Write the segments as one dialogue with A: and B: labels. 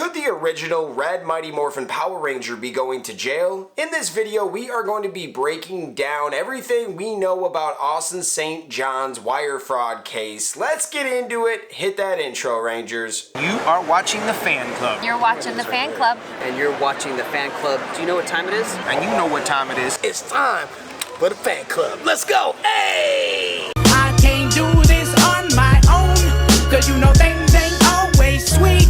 A: Could the original Red Mighty Morphin Power Ranger be going to jail? In this video, we are going to be breaking down everything we know about Austin St. John's wire fraud case. Let's get into it. Hit that intro, Rangers.
B: You are watching the Fan Club.
C: You're watching the Fan Club.
D: And you're watching the Fan Club. Do you know what time it is?
B: And you know what time it is.
E: It's time for the Fan Club. Let's go. Hey!
F: I can't do this on my own, cause you know things ain't always sweet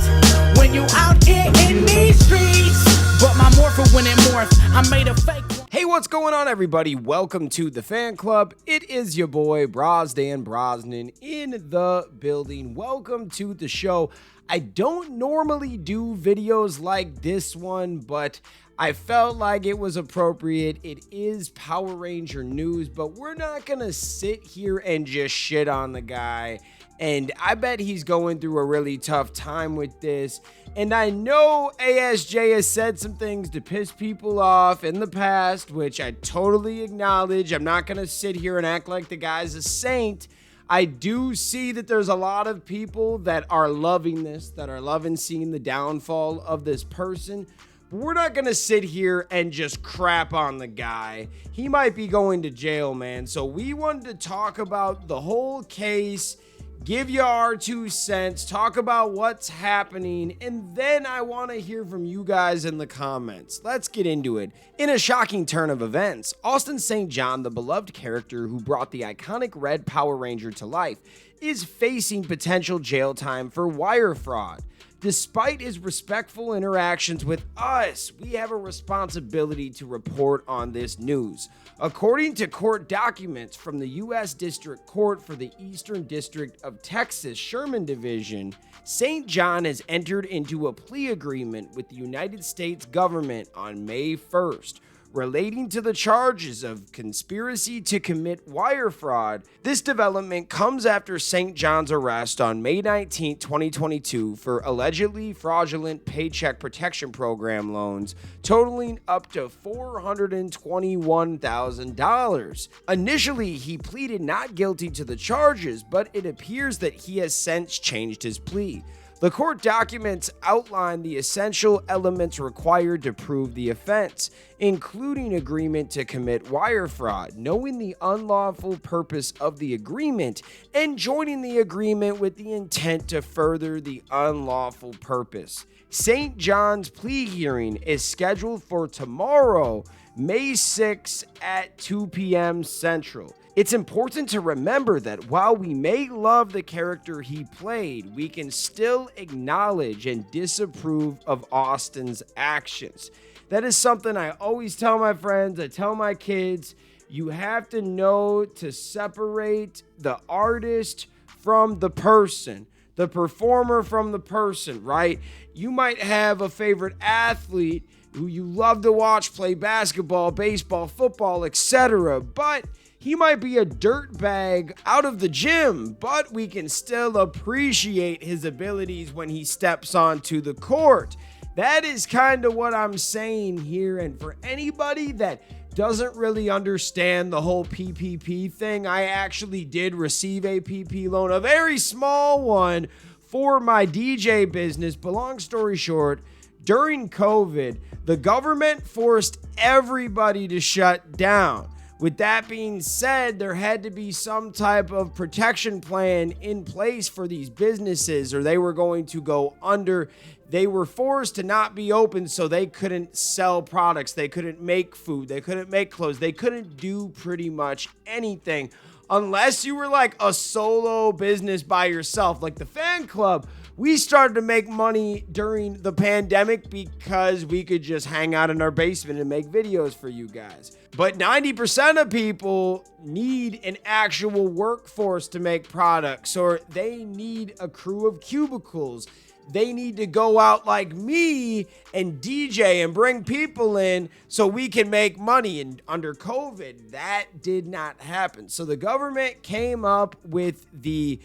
F: when you out here in these streets. But my morpher when it morphed, I made a fake one.
A: Hey, what's going on, everybody? Welcome to the Fan Club. It is your boy Brosdan Brosnan in the building. Welcome to the show. I don't normally do videos like this one, but I felt like it was appropriate. It is Power Ranger news, but we're not gonna sit here and just shit on the guy. And I bet he's going through a really tough time with this. And I know ASJ has said some things to piss people off in the past, which I totally acknowledge. I'm not gonna sit here and act like the guy's a saint. I do see that there's a lot of people that are loving this, that are loving seeing the downfall of this person. But we're not going to sit here and just crap on the guy. He might be going to jail, man. So we wanted to talk about the whole case, give you our 2 cents, talk about what's happening, and then I want to hear from you guys in the comments. Let's get into it. In a shocking turn of events, Austin St. John, the beloved character who brought the iconic Red Power Ranger to life, is facing potential jail time for wire fraud. Despite his respectful interactions with us, we have a responsibility to report on this news. According to court documents from the U.S. District Court for the Eastern District of Texas, Sherman Division, St. John has entered into a plea agreement with the United States government on May 1st, relating to the charges of conspiracy to commit wire fraud. This development comes after St. John's arrest on May 19, 2022 for allegedly fraudulent Paycheck Protection Program loans totaling up to $421,000. Initially, he pleaded not guilty to the charges, but it appears that he has since changed his plea. The court documents outline the essential elements required to prove the offense, including agreement to commit wire fraud, knowing the unlawful purpose of the agreement, and joining the agreement with the intent to further the unlawful purpose. St. John's plea hearing is scheduled for tomorrow, May 6 at 2 p.m. Central. It's important to remember that while we may love the character he played, we can still acknowledge and disapprove of Austin's actions. That is something I always tell my friends, I tell my kids, you have to know to separate the artist from the person, the performer from the person, right? You might have a favorite athlete who you love to watch play basketball, baseball, football, etc., but he might be a dirtbag out of the gym, but we can still appreciate his abilities when he steps onto the court. That is kind of what I'm saying here. And for anybody that doesn't really understand the whole PPP thing, I actually did receive a PP loan, a very small one for my DJ business. But long story short, during COVID, the government forced everybody to shut down. With that being said, there had to be some type of protection plan in place for these businesses or they were going to go under. They were forced to not be open so they couldn't sell products. They couldn't make food. They couldn't make clothes. They couldn't do pretty much anything unless you were like a solo business by yourself, like the Fan Club. We started to make money during the pandemic because we could just hang out in our basement and make videos for you guys. But 90% of people need an actual workforce to make products, or they need a crew of cubicles. They need to go out like me and DJ and bring people in so we can make money. And under COVID, that did not happen. So the government came up with the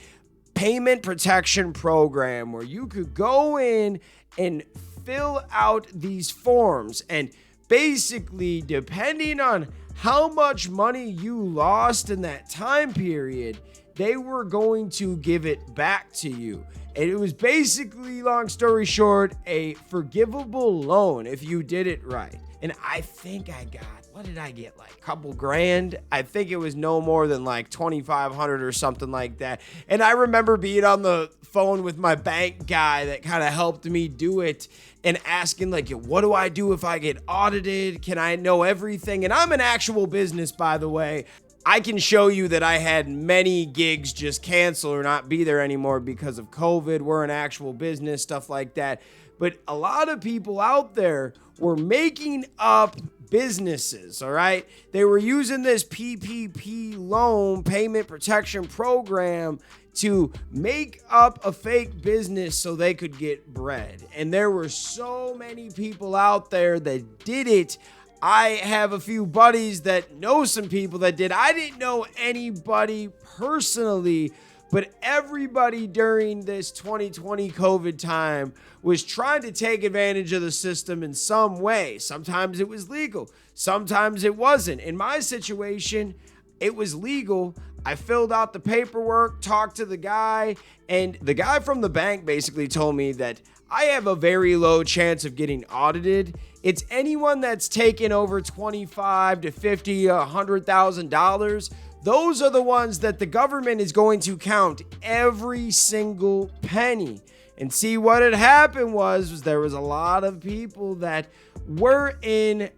A: Payment Protection Program where you could go in and fill out these forms, and basically depending on how much money you lost in that time period, they were going to give it back to you. And it was basically, long story short, a forgivable loan if you did it right. And I think I got, what did I get? Like a couple grand? I think it was no more than like 2,500 or something like that. And I remember being on the phone with my bank guy that kind of helped me do it and asking like, what do I do if I get audited? Can I know everything? And I'm an actual business, by the way. I can show you that I had many gigs just cancel or not be there anymore because of COVID. We're an actual business, stuff like that. But a lot of people out there were making up businesses, all right? They were using this PPP loan, payment protection program, to make up a fake business so they could get bread. And there were so many people out there that did it. I have a few buddies that know some people that did. I didn't know anybody personally, but everybody during this 2020 COVID time was trying to take advantage of the system in some way. Sometimes it was legal, sometimes it wasn't. In my situation, it was legal. I filled out the paperwork, talked to the guy, and the guy from the bank basically told me that I have a very low chance of getting audited. It's anyone that's taken over $25 to $50, $100,000. Those are the ones that the government is going to count every single penny. And see, what had happened was there was a lot of people that were in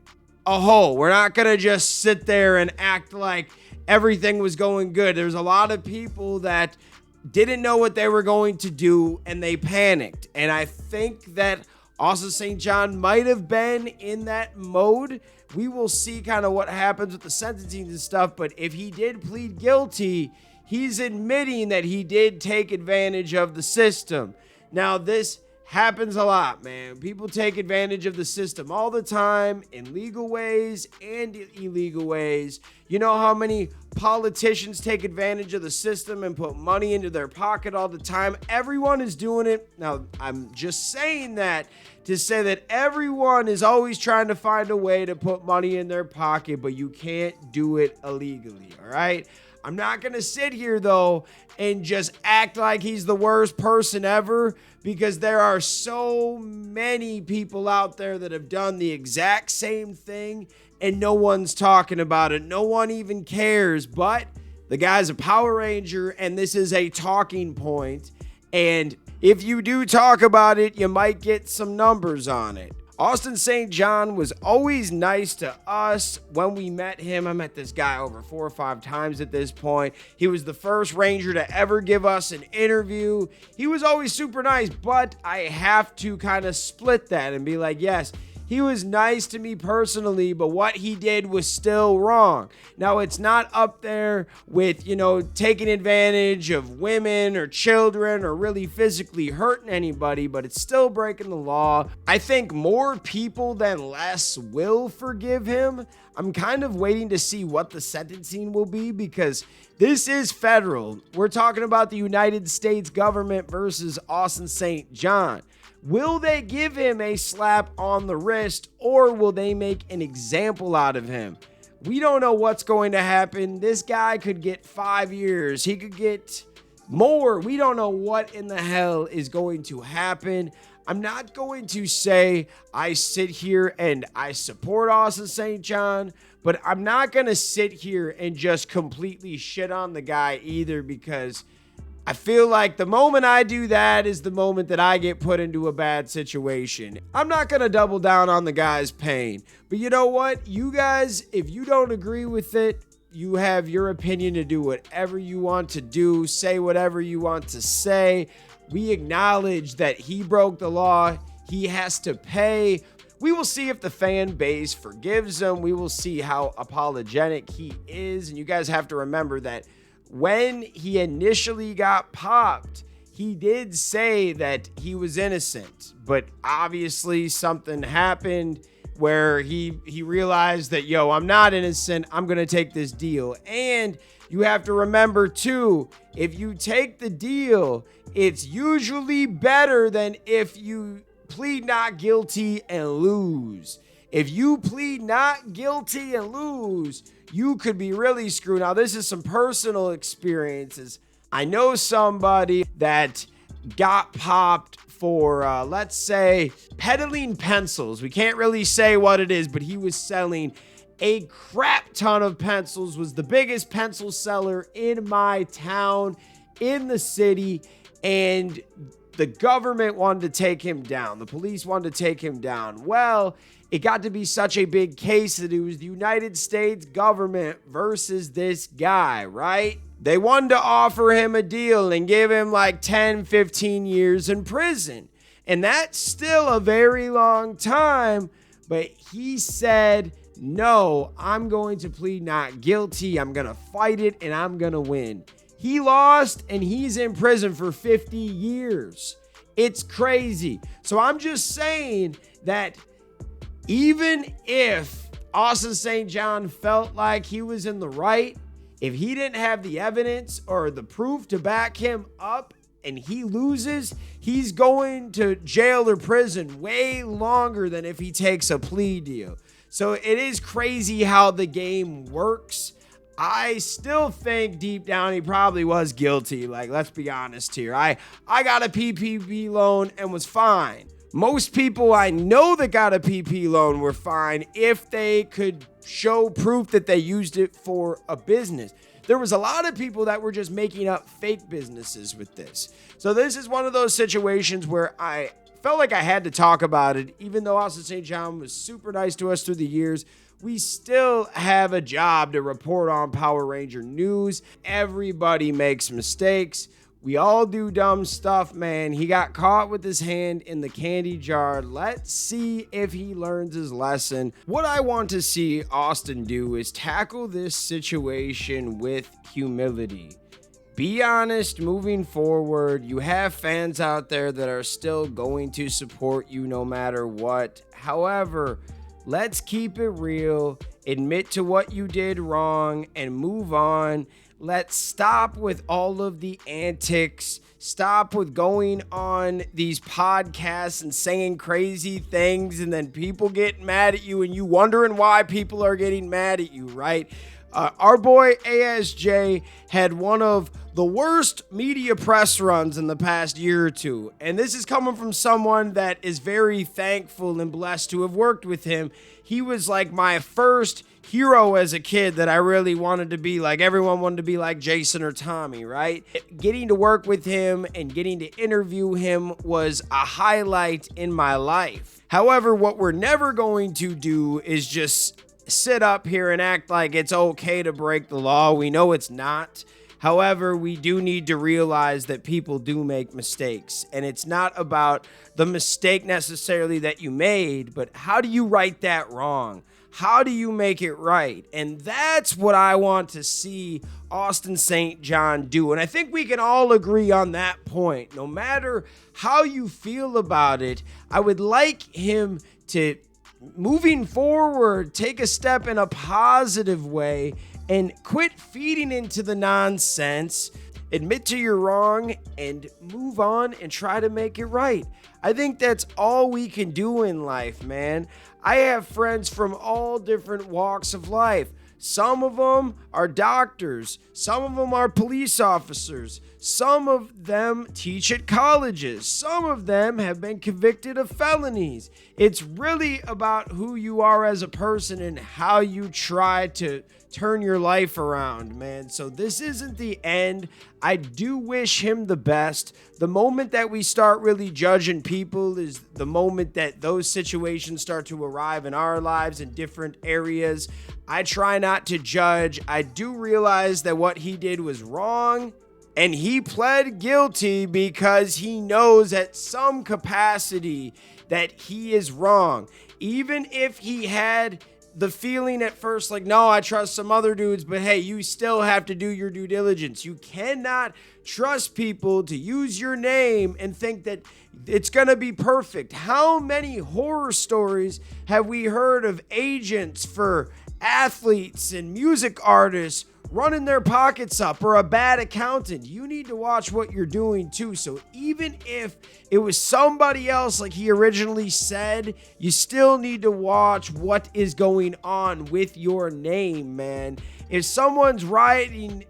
A: a hole. We're not going to just sit there and act like everything was going good. There's a lot of people that didn't know what they were going to do and they panicked. And I think that Austin St. John might have been in that mode. We will see kind of what happens with the sentencing and stuff. But if he did plead guilty, he's admitting that he did take advantage of the system. Now, this happens a lot, man. People take advantage of the system all the time in legal ways and illegal ways. You know how many politicians take advantage of the system and put money into their pocket all the time? Everyone is doing it. Now, I'm just saying that to say that everyone is always trying to find a way to put money in their pocket, but you can't do it illegally, all right? I'm not going to sit here, though, and just act like he's the worst person ever, because there are so many people out there that have done the exact same thing and no one's talking about it. No one even cares, but the guy's a Power Ranger and this is a talking point. And if you do talk about it, you might get some numbers on it. Austin St. John was always nice to us when we met him. I met this guy over 4 or 5 times at this point. He was the first Ranger to ever give us an interview. He was always super nice, but I have to kind of split that and be like, yes, he was nice to me personally, but what he did was still wrong. Now, it's not up there with, taking advantage of women or children or really physically hurting anybody, but it's still breaking the law. I think more people than less will forgive him. I'm kind of waiting to see what the sentencing will be because this is federal. We're talking about the United States government versus Austin St. John. Will they give him a slap on the wrist or will they make an example out of him? We don't know what's going to happen. This guy could get 5 years. He could get more. We don't know what in the hell is going to happen. I'm not going to say I sit here and I support Austin St. John, but I'm not going to sit here and just completely shit on the guy either because I feel like the moment I do that is the moment that I get put into a bad situation. I'm not going to double down on the guy's pain. But you know what? You guys, if you don't agree with it, you have your opinion to do whatever you want to do, say whatever you want to say. We acknowledge that he broke the law. He has to pay. We will see if the fan base forgives him. We will see how apologetic he is. And you guys have to remember that when he initially got popped, he did say that he was innocent, but obviously something happened where he realized that, I'm not innocent. I'm going to take this deal. And you have to remember too, if you take the deal, it's usually better than if you plead not guilty and lose. If you plead not guilty and lose, you could be really screwed. Now, this is some personal experiences. I know somebody that got popped for, let's say, peddling pencils. We can't really say what it is, but he was selling a crap ton of pencils, was the biggest pencil seller in my town, in the city, and the government wanted to take him down. The police wanted to take him down. Well, it got to be such a big case that it was the United States government versus this guy, right? They wanted to offer him a deal and give him like 10, 15 years in prison. And that's still a very long time, but he said, no, I'm going to plead not guilty. I'm going to fight it and I'm going to win. He lost and he's in prison for 50 years. It's crazy. So I'm just saying that even if Austin St. John felt like he was in the right, if he didn't have the evidence or the proof to back him up and he loses, he's going to jail or prison way longer than if he takes a plea deal. So it is crazy how the game works. I still think deep down he probably was guilty. Like, let's be honest here. I got a PPP loan and was fine. Most people I know that got a PP loan were fine if they could show proof that they used it for a business. There was a lot of people that were just making up fake businesses with this. So this is one of those situations where I felt like I had to talk about it. Even though Austin St. John was super nice to us through the years, we still have a job to report on Power Ranger news. Everybody makes mistakes. We all do dumb stuff, man. He got caught with his hand in the candy jar. Let's see if he learns his lesson. What I want to see Austin do is tackle this situation with humility. Be honest moving forward. You have fans out there that are still going to support you no matter what. However, let's keep it real. Admit to what you did wrong and move on. Let's stop with all of the antics. Stop with going on these podcasts and saying crazy things and then people get mad at you and you wondering why people are getting mad at you, right? Our boy ASJ had one of the worst media press runs in the past year or two. And this is coming from someone that is very thankful and blessed to have worked with him. He was like my first hero as a kid that I really wanted to be like. Everyone wanted to be like Jason or Tommy, right? Getting to work with him and getting to interview him was a highlight in my life. However, what we're never going to do is just sit up here and act like it's okay to break the law. We know it's not. However, we do need to realize that people do make mistakes, and it's not about the mistake necessarily that you made, but how do you right that wrong? How do you make it right? And that's what I want to see Austin St. John do. And I think we can all agree on that point. No matter how you feel about it, I would like him to, moving forward, take a step in a positive way and quit feeding into the nonsense, admit to your wrong, and move on and try to make it right. I think that's all we can do in life, man. I have friends from all different walks of life. Some of them are doctors. Some of them are police officers. Some of them teach at colleges. Some of them have been convicted of felonies. It's really about who you are as a person and how you try to turn your life around, man. So this isn't the end. I do wish him the best. The moment that we start really judging people is the moment that those situations start to arrive in our lives in different areas. I try not to judge. I do realize that what he did was wrong, and he pled guilty because he knows at some capacity that he is wrong. Even if he had the feeling at first like, no, I trust some other dudes, but hey, you still have to do your due diligence. You cannot trust people to use your name and think that it's going to be perfect. How many horror stories have we heard of agents for athletes and music artists running their pockets up, or a bad accountant? You need to watch what you're doing too. So even if it was somebody else like he originally said, you still need to watch what is going on with your name, man. If someone's writing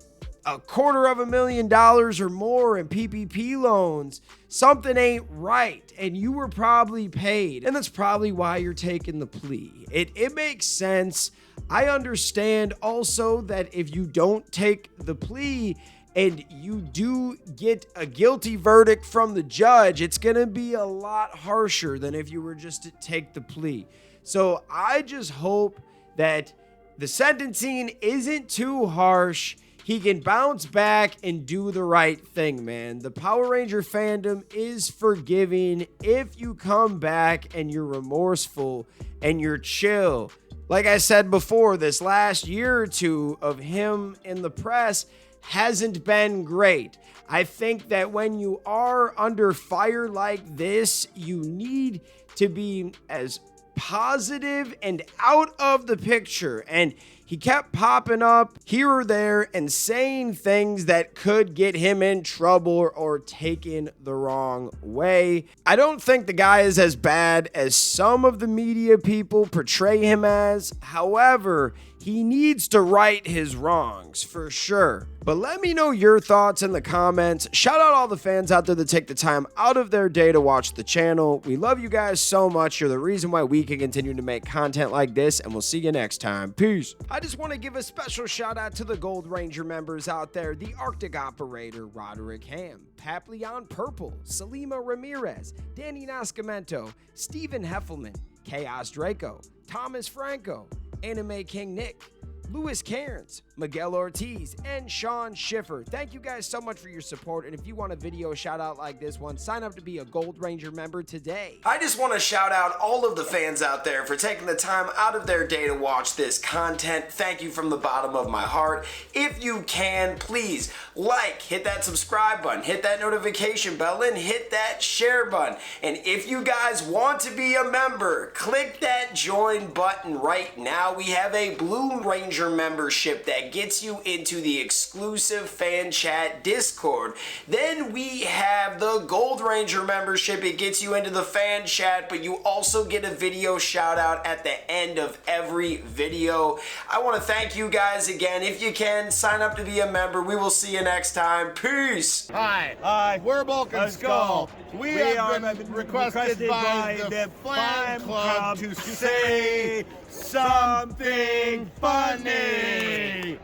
A: $250,000 or more in PPP loans, something ain't right, and you were probably paid, and that's probably why you're taking the plea. It makes sense. I understand also that if you don't take the plea and you do get a guilty verdict from the judge, it's going to be a lot harsher than if you were just to take the plea. So I just hope that the sentencing isn't too harsh. He can bounce back and do the right thing, man. The Power Ranger fandom is forgiving if you come back and you're remorseful and you're chill. Like I said before, this last year or two of him in the press hasn't been great. I think that when you are under fire like this, you need to be as positive and out of the picture. And he kept popping up here or there and saying things that could get him in trouble or taken the wrong way. I don't think the guy is as bad as some of the media people portray him as. However, he needs to right his wrongs for sure. But let me know your thoughts in the comments. Shout out all the fans out there that take the time out of their day to watch the channel. We love you guys so much. You're the reason why we can continue to make content like this, and we'll see you next time. Peace. I just want to give a special shout out to the Gold Ranger members out there: the Arctic Operator, Roderick Ham, Papleon Purple, Salima Ramirez, Danny Nascimento, Stephen Heffelman, Chaos Draco, Thomas Franco, Anime King Nick, Louis Cairns, Miguel Ortiz, and Sean Schiffer. Thank you guys so much for your support, and if you want a video shout out like this one, sign up to be a Gold Ranger member today. I just want to shout out all of the fans out there for taking the time out of their day to watch this content. Thank you from the bottom of my heart. If you can, please like, hit that subscribe button, hit that notification bell, and hit that share button. And if you guys want to be a member, click that join button right now. We have a Blue Ranger membership that gets you into the exclusive fan chat Discord. Then we have the Gold Ranger membership. It gets you into the fan chat, but you also get a video shout out at the end of every video. I want to thank you guys again. If you can, sign up to be a member. We will see you next time. Peace.
C: Hi, we're Bulk and Skull. We have been requested by the fan club to say something funny.